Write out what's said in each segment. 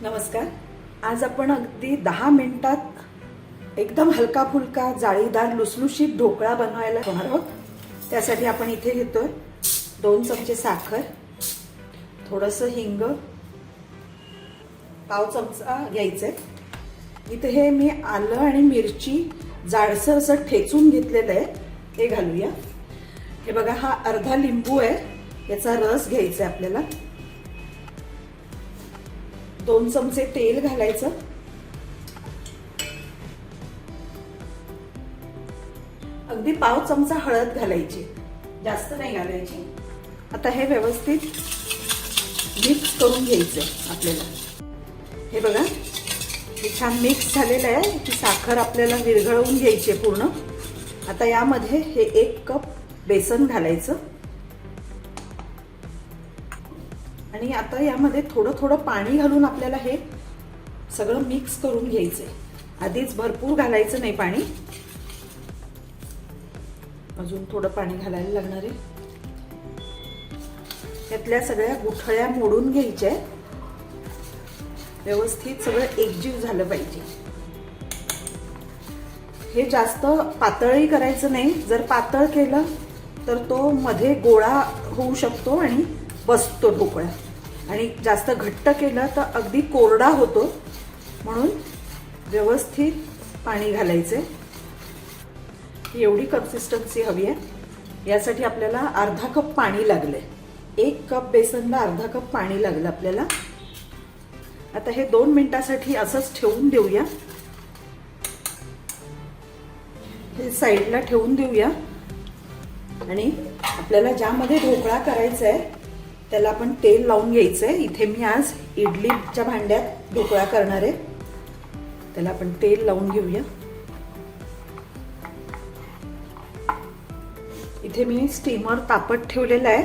नमस्कार. आज आपण अगदी 10 मिनिटात एकदम हलका फुलका जाळीदार लुसलुशीत ढोकळा बनवायला होणार आहोत. त्यासाठी आपण इथे घेतोय 2 चमचे साखर, थोडंसं हिंग, पाव चमचा घ्यायचे. इथे हे मी आलं आणि मिरची जाडसर असं ठेचून घेतलेलं आहे, हे घालूया. हे बघा, हा अर्धा लिंबू आहे, याचा रस घ्यायचा आहे आपल्याला. 2 चमचे तेल घालायचं. अगदी पाव चमचा हळद घालायची, जास्त नाही घालायची. आता हे व्यवस्थित मिक्स करून घ्यायचंय आपल्याला. हे बघा, हे छान मिक्स झालेलं आहे. ही साखर आपल्याला विरघळवून घ्यायची आहे पूर्ण. आता यामध्ये हे 1 कप बेसन घालायचं आणि आता यामध्ये थोडं थोडं पाणी घालून आपल्याला हे सगळं मिक्स करून घ्यायचंय. आधीच भरपूर घालायचं नाही पाणी, अजून थोडं पाणी घालायला लागणार आहे. यातल्या सगळ्या गुठळ्या मोडून घ्यायच्या. व्यवस्थित सगळं एकजीव झालं पाहिजे. हे जास्त पातळही करायचं नाही. जर पातळ केलं तर तो मध्ये गोळा होऊ शकतो आणि बसतो ढोकळा, आणि जास्त घट्ट केलं तर अगदी कोरडा होतो. म्हणून व्यवस्थित पाणी घालायचे. एवढी कन्सिस्टन्सी हवी आहे. यासाठी आपल्याला अर्धा कप पाणी लागले. 1 कप बेसनला अर्धा कप पाणी लागलं आपल्याला. आता हे 2 मिनिटासाठी असंच ठेवून देऊया. हे साईडला ठेवून देऊया. आणि आपल्याला ज्यामध्ये ढोकळा करायचा आहे त्याला आपण तेल लावून घ्यायचंय. इथे मी आज इडलीच्या भांड्यात ढोकळा करणार आहे. त्याला आपण तेल लावून घेऊया. इथे मी स्टीमर तापत ठेवलेला आहे.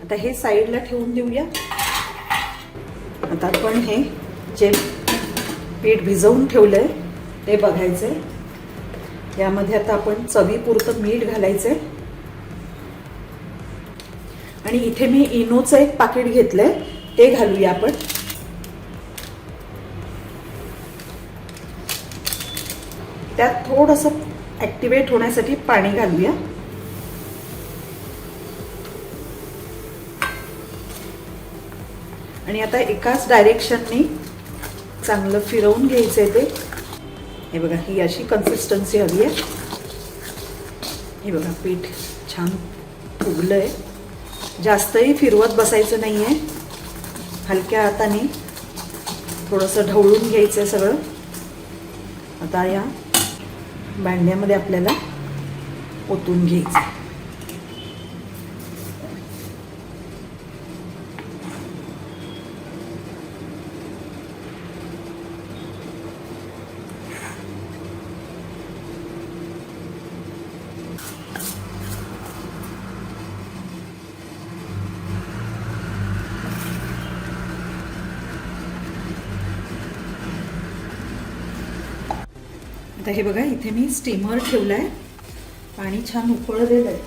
आता हे साईडला ठेवून देऊया. आता आपण हे जे पीठ भिजवून ठेवलंय ते बघायचंय. यामध्ये आता आपण चवीपुरतं मीठ घालायचंय. आणि इथे मी इनोचं 1 पाकिट घेतलंय, ते घालूया आपण. त्यात थोडंसं ऍक्टिव्हेट होण्यासाठी पाणी घालूया. आणि आता एकाच डायरेक्शननी चांगलं फिरवून घ्यायचंय ते. हे बघा, ही अशी कन्सिस्टन्सी हवी आहे. हे बघा, पीठ छान फुगलंय. जास्तही फिरवत बसायचं नाहीये. हलक्या हाताने थोडंसं ढवळून घ्यायचं सगळं. आता या भांड्यामध्ये आपल्याला ओतून घ्यायचं. आता हे बघा, इथे मी स्टीमर ठेवलाय. पाणी छान उकळलेलं आहे.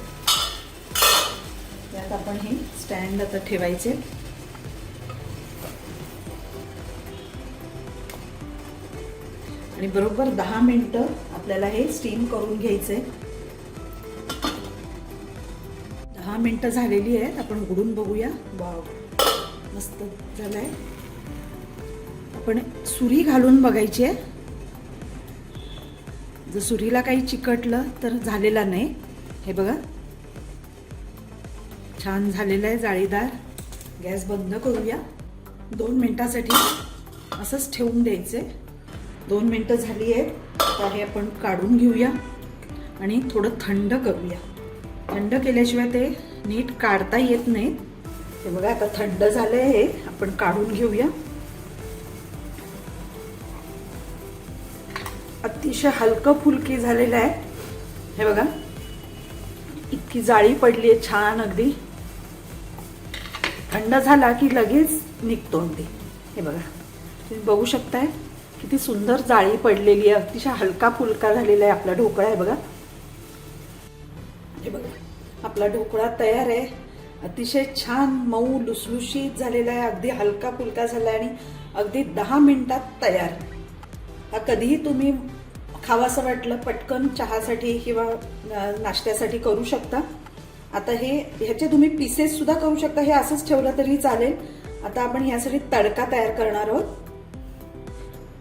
यात आपण हे स्टँड आता ठेवायचे. आणि बरोबर 10 मिनिटं आपल्याला हे स्टीम करून घ्यायचंय. 10 मिनिटं झालेली आहेत. आपण उघडून बघूया. वाव, मस्त झालंय. आपण सुरी घालून बघायची आहे. जर सुरीला काही चिकटलं तर झालेला नाही. हे बघा, छान झालेलं आहे, जाळीदार. गॅस बंद करूया. 2 मिनिटासाठी असंच ठेवून द्यायचे. 2 मिनिटं झाली आहेत. आता हे आपण काढून घेऊया आणि थोडं थंड करूया. थंड केल्याशिवाय ते नीट काढता येत नाही. हे बघा, आता थंड झालंय. हे आपण काढून घेऊया. अतिशय हलकं फुलकी झालेलं आहे. हे बघा, इतकी जाळी पडली आहे छान. अगदी थंड झाला की लगेच निघतो अगदी. हे बघा, तुम्ही बघू शकताय किती सुंदर जाळी पडलेली आहे. अतिशय हलका फुलका झालेला आहे आपला ढोकळा. आहे बघा. हे बघा, आपला ढोकळा तयार आहे. अतिशय छान मऊ लुसलुशीत झालेला आहे, अगदी हलका फुलका झाला आहे आणि अगदी 10 मिनिटात तयार. हा कधीही तुम्ही खावासं वाटलं पटकन चहासाठी किंवा नाश्त्यासाठी करू शकता. आता ह्याचे तुम्ही पीसेस सुद्धा करू शकता, हे असंच ठेवलं तरी चालेल. आता आपण ह्यासाठी तडका तयार करणार आहोत.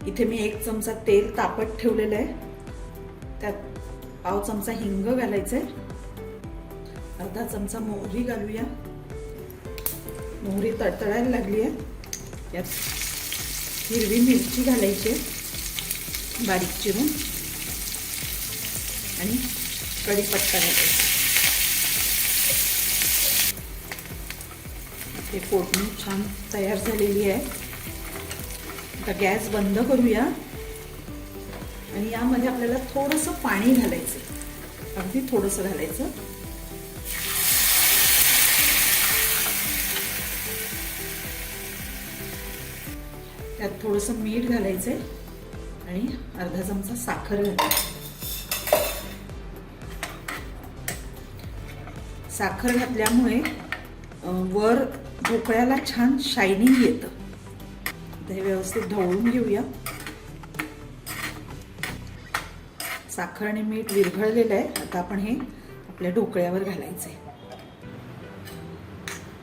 इथे मी 1 चमचा तेल तापत ठेवलेलं आहे, त्यात पाव चमचा हिंग घालायचंय, अर्धा चमचा मोहरी घालूया. मोहरी तडतडायला लागली आहे, यात हिरवी मिरची घालायची बारीक चिरून आणि कढीपत्ता घालायचा. हे फोडणी छान तयार झालेली आहे. आता गॅस बंद करूया आणि यामध्ये आपल्याला थोडंसं पाणी घालायचं, अगदी थोडंसं घालायचं. त्यात थोडंसं मीठ घालायचंय आणि अर्धा चमचा साखर घालायची. साखर घातल्यामुळे वर ढोकळ्याला छान शायनिंग येतं. हे व्यवस्थित ढवळून घेऊया. साखर आणि मीठ विरघळलेलं आहे. आता आपण हे आपल्या ढोकळ्यावर घालायचंय.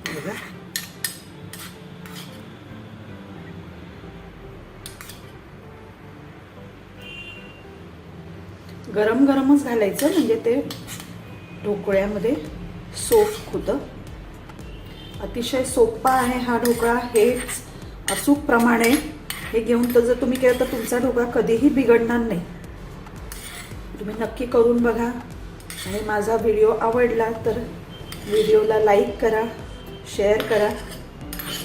बघा, गरम गरमच घालायचं म्हणजे ते ढोकळ्यामध्ये सोप होतं. अतिशय सोपा आहे हा ढोकळा. हेच अचूक प्रमाणे हे घेऊन तर जर तुम्ही केलं तर तुमचा ढोकळा कधीही बिघडणार नाही. तुम्ही नक्की करून बघा आणि माझा व्हिडिओ आवडला तर व्हिडिओला लाईक करा, शेअर करा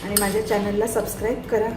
आणि माझ्या चॅनलला सबस्क्राईब करा.